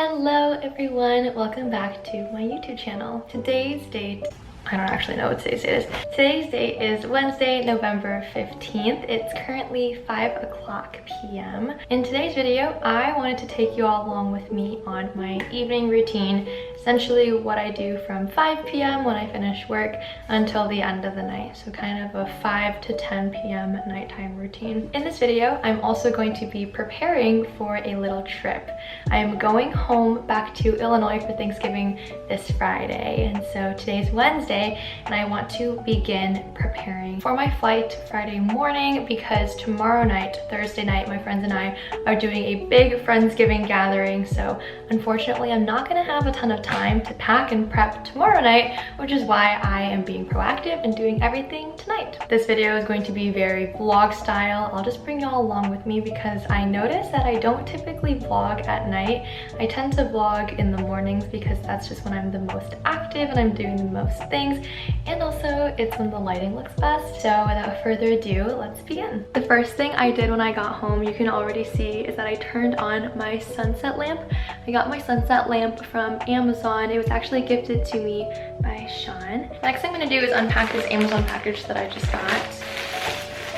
Hello everyone, welcome back to my YouTube channel. Today's date, I don't actually know what today's date is. Today's date is Wednesday, November 15th. It's currently 5 o'clock p.m. In today's video, I wanted to take you all along with me on my evening routine, essentially what I do from 5 p.m. when I finish work until the end of the night. So kind of a 5 to 10 p.m. nighttime routine. In this video, I'm also going to be preparing for a little trip. I'm going home back to Illinois for Thanksgiving this Friday. And so today's Wednesday, and I want to begin preparing for my flight Friday morning because tomorrow night, Thursday night, my friends and I are doing a big Friendsgiving gathering. So unfortunately, I'm not gonna have a ton of time to pack and prep tomorrow night, which is why I am being proactive and doing everything tonight. This video is going to be very vlog style. I'll just bring y'all along with me because I notice that I don't typically vlog at night. I tend to vlog in the mornings because that's just when I'm the most active and I'm doing the most things. And also it's when the lighting looks best. So without further ado, let's begin. The first thing I did when I got home, you can already see, is that I turned on my sunset lamp. I got my sunset lamp from Amazon. It was actually gifted to me by Sean. The next thing I'm gonna do is unpack this Amazon package that I just got.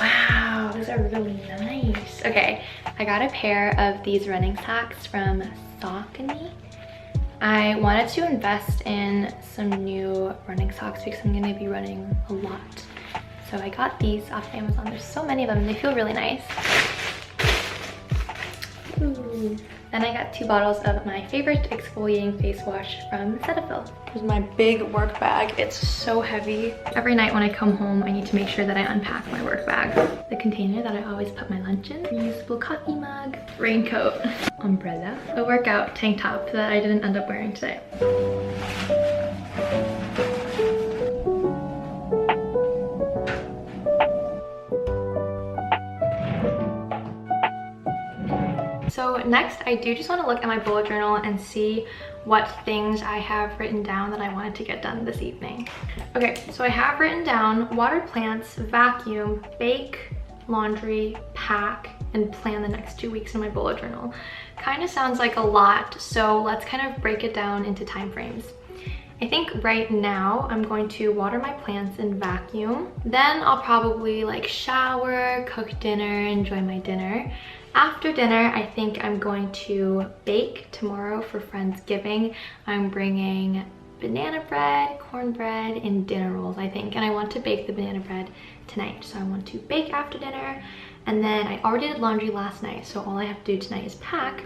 Wow, these are really nice. Okay, I got a pair of these running socks from Xoxo. I wanted to invest in some new running socks because I'm gonna be running a lot. So I got these off Amazon. There's so many of them and they feel really nice. Ooh. Then I got 2 bottles of my favorite exfoliating face wash from Cetaphil. Here's my big work bag. It's so heavy. Every night when I come home, I need to make sure that I unpack my work bag. The container that I always put my lunch in, reusable coffee mug, raincoat, umbrella, a workout tank top that I didn't end up wearing today. So next, I do just want to look at my bullet journal and see what things I have written down that I wanted to get done this evening. Okay, so I have written down water plants, vacuum, bake, laundry, pack, and plan the next 2 weeks in my bullet journal. Kind of sounds like a lot, so let's kind of break it down into time frames. I think right now I'm going to water my plants and vacuum. Then I'll probably like shower, cook dinner, enjoy my dinner. After dinner, I think I'm going to bake tomorrow for Friendsgiving. I'm bringing banana bread, cornbread, and dinner rolls, I think. And I want to bake the banana bread tonight. So I want to bake after dinner. And then I already did laundry last night, so all I have to do tonight is pack.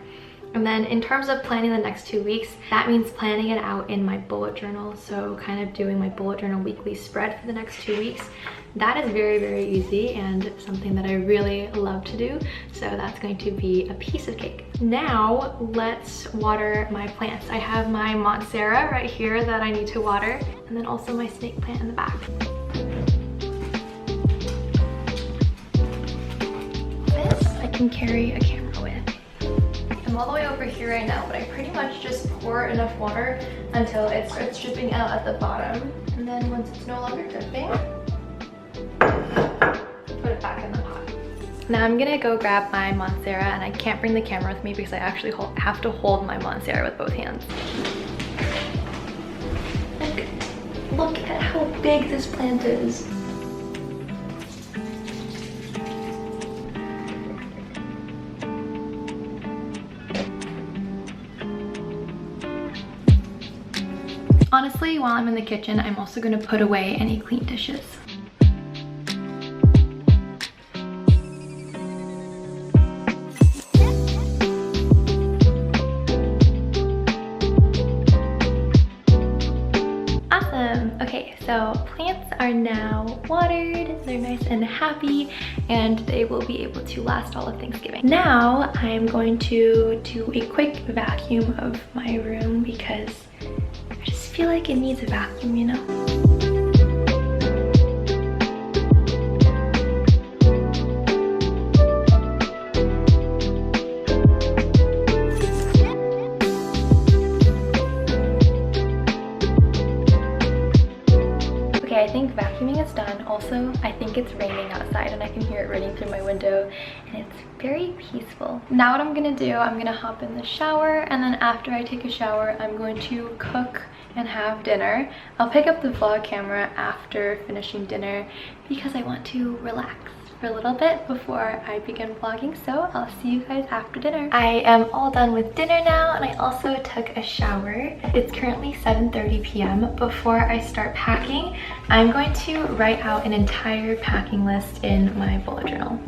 And then in terms of planning the next 2 weeks, that means planning it out in my bullet journal. So kind of doing my bullet journal weekly spread for the next 2 weeks. That is very, very easy and something that I really love to do. So that's going to be a piece of cake. Now let's water my plants. I have my Monstera right here that I need to water, and then also my snake plant in the back. This I can carry a camera with. I'm all the way over here right now, but I pretty much just pour enough water until it starts dripping out at the bottom. And then once it's no longer dripping, put it back in the pot. Now I'm gonna go grab my Monstera, and I can't bring the camera with me because I actually have to hold my Monstera with both hands. Look at how big this plant is. Honestly, while I'm in the kitchen, I'm also going to put away any clean dishes. Awesome! Okay, so plants are now watered, they're nice and happy, and they will be able to last all of Thanksgiving. Now, I'm going to do a quick vacuum of my room because I feel like it needs a vacuum, you know? Okay, I think vacuuming is done. Also, I think it's raining outside and I can hear it raining through my window, and it's very peaceful. Now what I'm gonna do, I'm gonna hop in the shower, and then after I take a shower, I'm going to cook and have dinner. I'll pick up the vlog camera after finishing dinner because I want to relax for a little bit before I begin vlogging, so I'll see you guys after dinner. I am all done with dinner now, and I also took a shower. It's currently 7:30 p.m. Before I start packing, I'm going to write out an entire packing list in my bullet journal.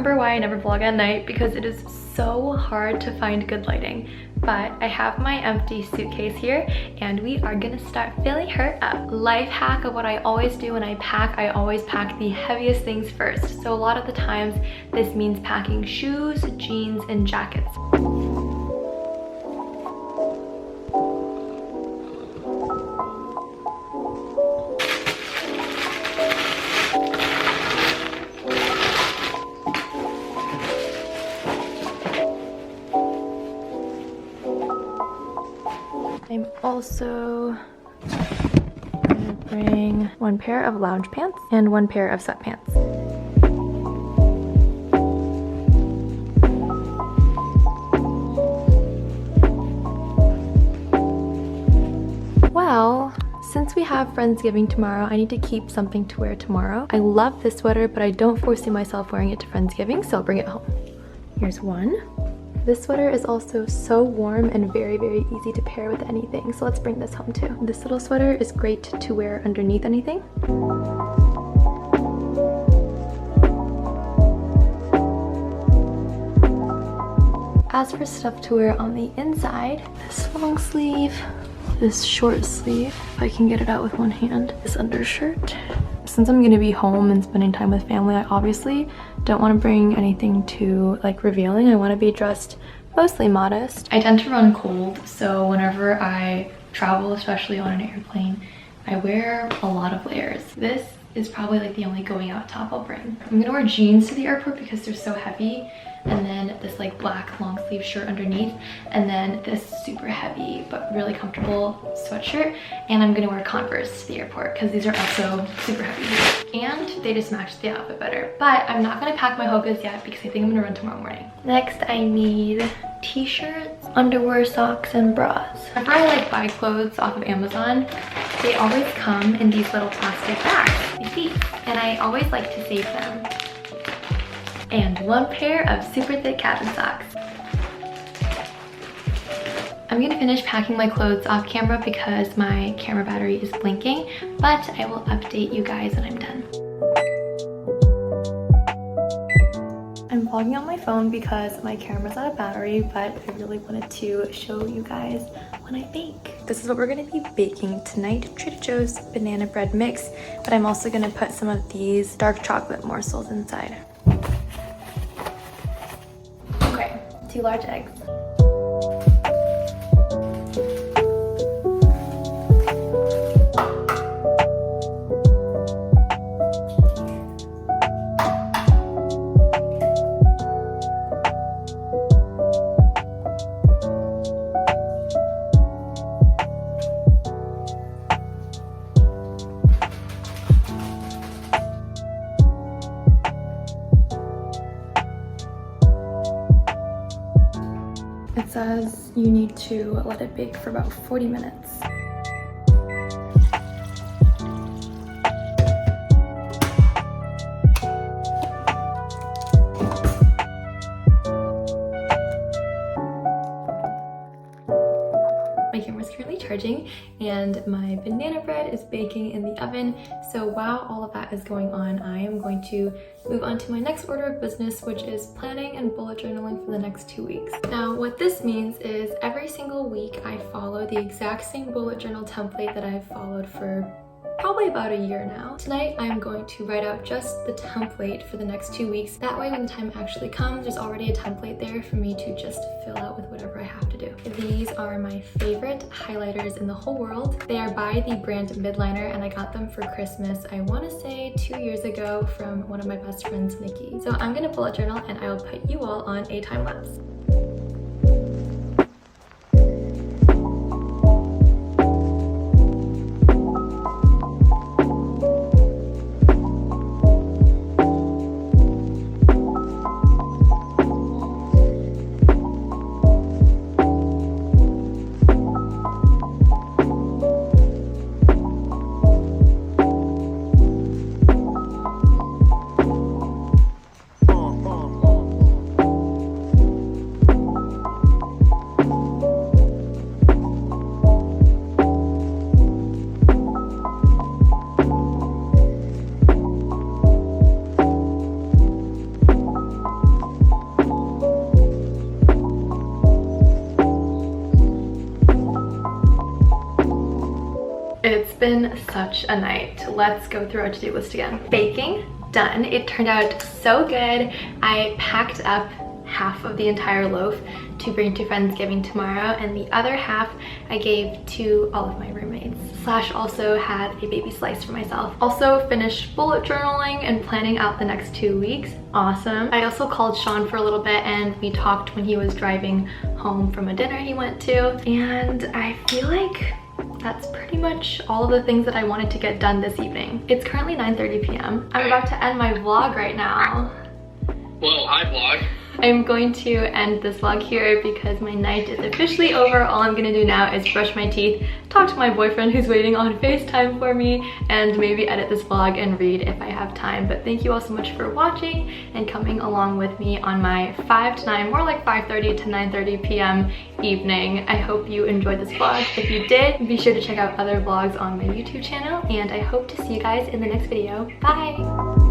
Why I never vlog at night, because it is so hard to find good lighting. But I have my empty suitcase here, and we are gonna start filling her up. Life hack of what I always do when I always pack the heaviest things first. So a lot of the times this means packing shoes, jeans, and jackets. I'm also gonna bring one pair of lounge pants and one pair of sweatpants. Well, since we have Friendsgiving tomorrow, I need to keep something to wear tomorrow. I love this sweater, but I don't foresee myself wearing it to Friendsgiving, so I'll bring it home. Here's one. This sweater is also so warm and very, very easy to pair with anything, so let's bring this home too. This little sweater is great to wear underneath anything. As for stuff to wear on the inside, this long sleeve, this short sleeve, if I can get it out with one hand, this undershirt. Since I'm gonna be home and spending time with family, I obviously don't want to bring anything too like revealing. I want to be dressed mostly modest. I tend to run cold, so whenever I travel, especially on an airplane, I wear a lot of layers. This is probably like the only going out top I'll bring. I'm gonna wear jeans to the airport because they're so heavy, and then this like black long sleeve shirt underneath, and then this super heavy but really comfortable sweatshirt, and I'm gonna wear Converse to the airport because these are also super heavy and they just match the outfit better. But I'm not gonna pack my Hokas yet because I think I'm gonna run tomorrow morning. Next, I need t-shirts, underwear, socks, and bras. Whenever I like buy clothes off of Amazon, they always come in these little plastic bags like these, and I always like to save them. And one pair of super thick cabin socks. I'm gonna finish packing my clothes off camera because my camera battery is blinking, but I will update you guys when I'm done. I'm vlogging on my phone because my camera's out of battery, but I really wanted to show you guys when I bake. This is what we're gonna be baking tonight, Trader Joe's banana bread mix, but I'm also gonna put some of these dark chocolate morsels inside. Okay, 2 large eggs. It says you need to let it bake for about 40 minutes. My camera's currently charging and my banana bread is baking in the oven. So while all of that is going on, I am going to move on to my next order of business, which is planning and bullet journaling for the next 2 weeks. Now, what this means is every single week I follow the exact same bullet journal template that I've followed for probably about a year now. Tonight I'm going to write out just the template for the next 2 weeks. That way when the time actually comes, there's already a template there for me to just fill out with whatever I have to do. These are my favorite highlighters in the whole world. They are by the brand Midliner and I got them for Christmas, I want to say 2 years ago from one of my best friends, Nikki. So I'm gonna bullet journal and I will put you all on a time lapse. It's been such a night. Let's go through our to-do list again. Baking, done. It turned out so good. I packed up half of the entire loaf to bring to Friendsgiving tomorrow, and the other half I gave to all of my roommates. Slash also had a baby slice for myself. Also finished bullet journaling and planning out the next 2 weeks. Awesome. I also called Sean for a little bit and we talked when he was driving home from a dinner he went to, and I feel like that's pretty much all of the things that I wanted to get done this evening. It's currently 9:30 p.m. I'm about to end my vlog right now. Well, hi vlog. I'm going to end this vlog here because my night is officially over. All I'm gonna do now is brush my teeth, talk to my boyfriend who's waiting on FaceTime for me, and maybe edit this vlog and read if I have time. But thank you all so much for watching and coming along with me on my 5 to 9, more like 5:30 to 9:30 p.m. evening. I hope you enjoyed this vlog. If you did, be sure to check out other vlogs on my YouTube channel, and I hope to see you guys in the next video. Bye!